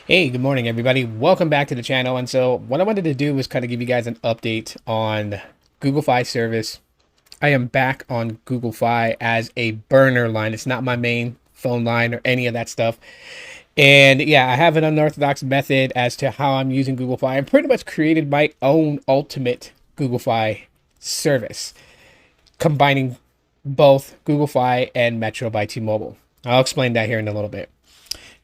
Hey, good morning, everybody. Welcome back to the channel. And so what I wanted to do was kind of give you guys an update on Google Fi service. I am back on Google Fi as a burner line. It's not my main phone line or any of that stuff. And yeah, I have an unorthodox method as to how I'm using Google Fi. I pretty much created my own ultimate Google Fi service, combining both Google Fi and Metro by T-Mobile. I'll explain that here in a little bit.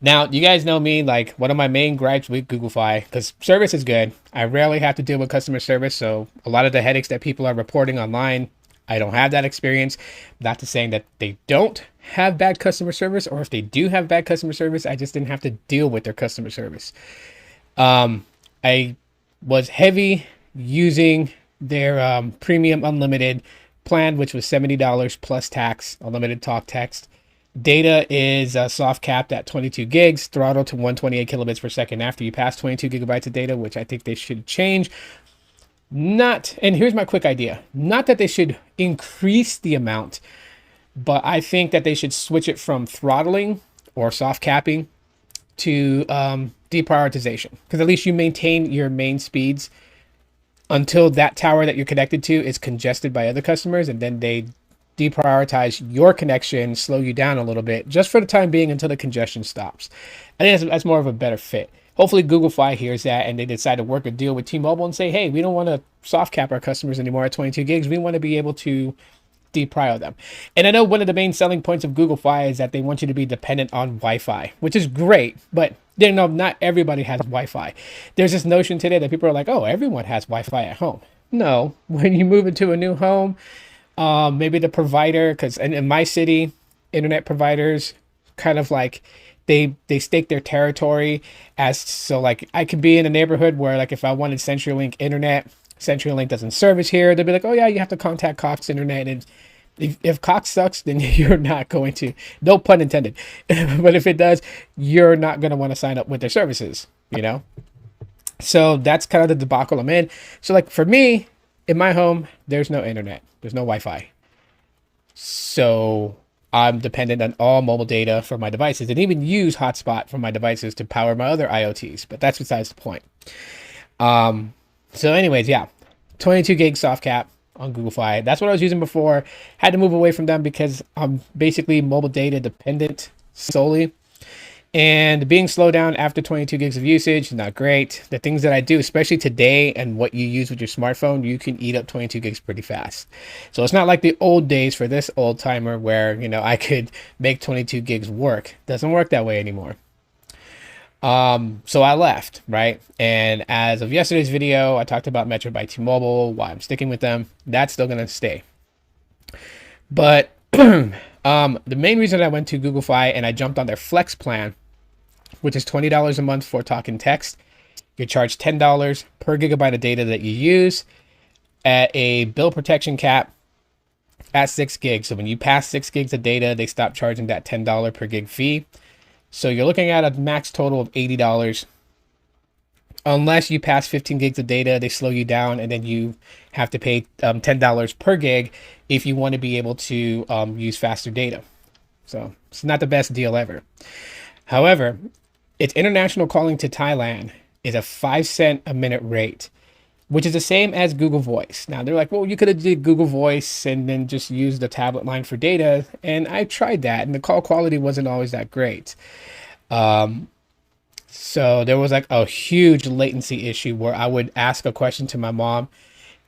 Now, you guys know me, like one of my main gripes with Google Fi, because service is good. I rarely have to deal with customer service. So a lot of the headaches that people are reporting online, I don't have that experience. Not to saying that they don't have bad customer service, or if they do have bad customer service, I just didn't have to deal with their customer service. I was heavy using their premium unlimited plan, which was $70 plus tax, unlimited talk text. Data is soft capped at 22 gigs, throttle to 128 kilobits per second after you pass 22 gigabytes of data, which I think they should change. Not, and here's my quick idea, not that they should increase the amount, but I think that they should switch it from throttling or soft capping to deprioritization, because at least you maintain your main speeds until that tower that you're connected to is congested by other customers, and then they deprioritize your connection, slow you down a little bit just for the time being until the congestion stops. I think that's more of a better fit. Hopefully Google Fi hears that and they decide to work a deal with T-Mobile and say, hey, we don't want to soft cap our customers anymore at 22 gigs. We want to be able to deprior them. And I know one of the main selling points of Google Fi is that they want you to be dependent on Wi-Fi, which is great, but you know, not everybody has Wi-Fi. There's this notion today that people are like, oh, everyone has Wi-Fi at home. No, when you move into a new home, maybe the provider, because in my city, internet providers kind of like they stake their territory as, so like I could be in a neighborhood where like if I wanted CenturyLink internet, CenturyLink doesn't service here. They'll be like, oh yeah, you have to contact Cox Internet, and if Cox sucks, then you're not going to, no pun intended, but if it does, you're not going to want to sign up with their services, you know. So that's kind of the debacle I'm in. So like for me, in my home, there's no internet. There's no Wi-Fi. So I'm dependent on all mobile data for my devices, and even use hotspot for my devices to power my other IoTs. But that's besides the point. So anyways, yeah, 22 gig soft cap on Google Fi. That's what I was using before. Had to move away from them because I'm basically mobile data dependent solely. And being slowed down after 22 gigs of usage, not great. The things that I do, especially today and what you use with your smartphone, you can eat up 22 gigs pretty fast. So it's not like the old days for this old timer where, you know, I could make 22 gigs work. Doesn't work that way anymore. So I left, right? And as of yesterday's video, I talked about Metro by T-Mobile, why I'm sticking with them. That's still going to stay. But the main reason I went to Google Fi and I jumped on their Flex plan, which is $20 a month for talk and text. You're charged $10 per gigabyte of data that you use at a bill protection cap at 6 gigs. So when you pass 6 gigs of data, they stop charging that $10 per gig fee. So you're looking at a max total of $80. Unless you pass 15 gigs of data, they slow you down, and then you have to pay $10 per gig if you want to be able to use faster data. So it's not the best deal ever. However, its international calling to Thailand is a 5 cent a minute rate, which is the same as Google Voice. Now they're like, well, you could have did Google Voice and then just use the tablet line for data. And I tried that, and the call quality wasn't always that great. So there was like a huge latency issue where I would ask a question to my mom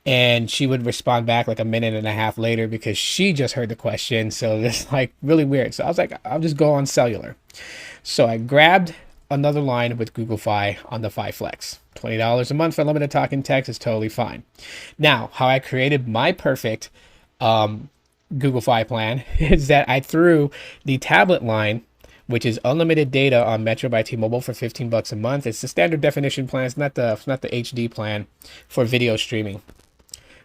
and she would respond back like a minute and a half later because she just heard the question. So it's like really weird. So I was like, I'll just go on cellular. So I grabbed another line with Google Fi on the Fi Flex. $20 a month for unlimited talk and text is totally fine. Now, how I created my perfect Google Fi plan is that I threw the tablet line, which is unlimited data on Metro by T-Mobile for $15 a month. It's the standard definition plan. It's not the HD plan for video streaming.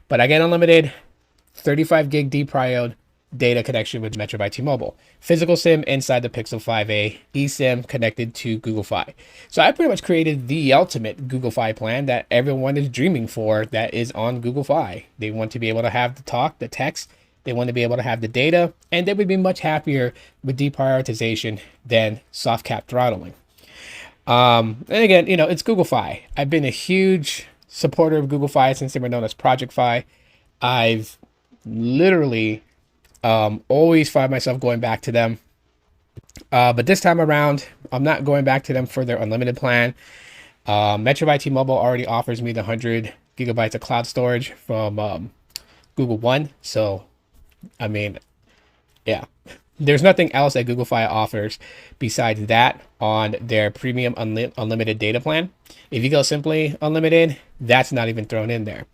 But I get unlimited 35 gig deprioed data connection with Metro by T-Mobile. Physical SIM inside the Pixel 5a, eSIM connected to Google Fi. So I pretty much created the ultimate Google Fi plan that everyone is dreaming for that is on Google Fi. They want to be able to have the talk, the text, they want to be able to have the data, and they would be much happier with deprioritization than soft cap throttling. And again, you know, it's Google Fi. I've been a huge supporter of Google Fi since they were known as Project Fi. I've literally always find myself going back to them. But this time around, I'm not going back to them for their unlimited plan. Metro by T-Mobile already offers me the 100 gigabytes of cloud storage from Google One. So, I mean, yeah, there's nothing else that Google Fi offers besides that on their premium unlimited data plan. If you go simply unlimited, that's not even thrown in there.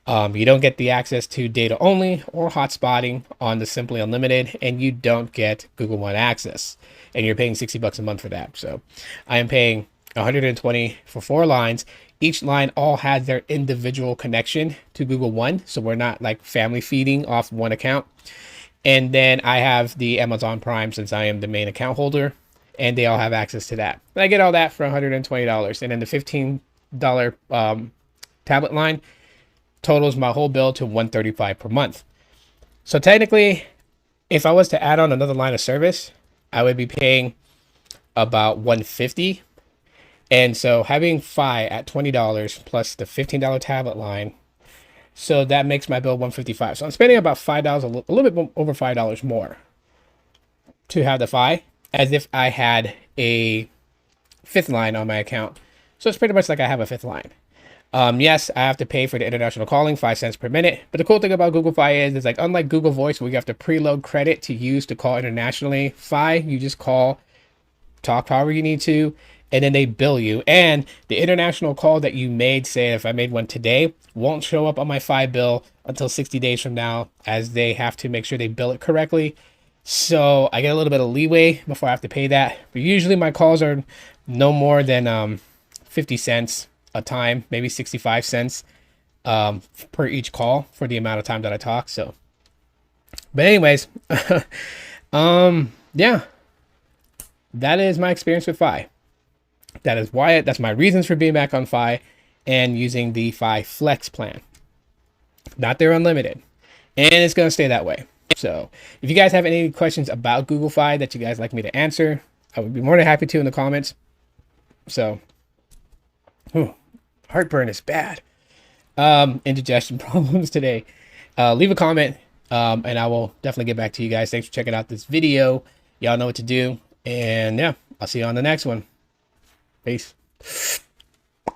You don't get the access to data only or hotspotting on the Simply Unlimited, and you don't get Google One access, and you're paying $60 a month for that. So I am paying 120 for 4 lines. Each line all has their individual connection to Google One, so we're not like family feeding off one account. And then I have the Amazon Prime since I am the main account holder, and they all have access to that. And I get all that for $120, and then the $15 tablet line totals my whole bill to $135 per month. So technically, if I was to add on another line of service, I would be paying about $150. And so having Fi at $20 plus the $15 tablet line, so that makes my bill $155. So I'm spending about $5, a little bit over $5 more to have the Fi, as if I had a 5th line on my account. So it's pretty much like I have a 5th line. Yes, I have to pay for the international calling, 5 cents per minute. But the cool thing about Google Fi is like, unlike Google Voice, where you have to preload credit to use to call internationally, Fi, you just call, talk however you need to, and then they bill you. And the international call that you made, say if I made one today, won't show up on my Fi bill until 60 days from now, as they have to make sure they bill it correctly. So I get a little bit of leeway before I have to pay that. But usually my calls are no more than 50 cents a time, maybe 65 cents per each call for the amount of time that I talk. So, but anyways, yeah, that is my experience with Fi. That's my reasons for being back on Fi and using the Fi Flex plan, not their unlimited, and it's going to stay that way. So if you guys have any questions about Google Fi that you guys like me to answer, I would be more than happy to in the comments. So, heartburn is bad. Indigestion problems today. Leave a comment, and I will definitely get back to you guys. Thanks for checking out this video. Y'all know what to do. And yeah, I'll see you on the next one. Peace.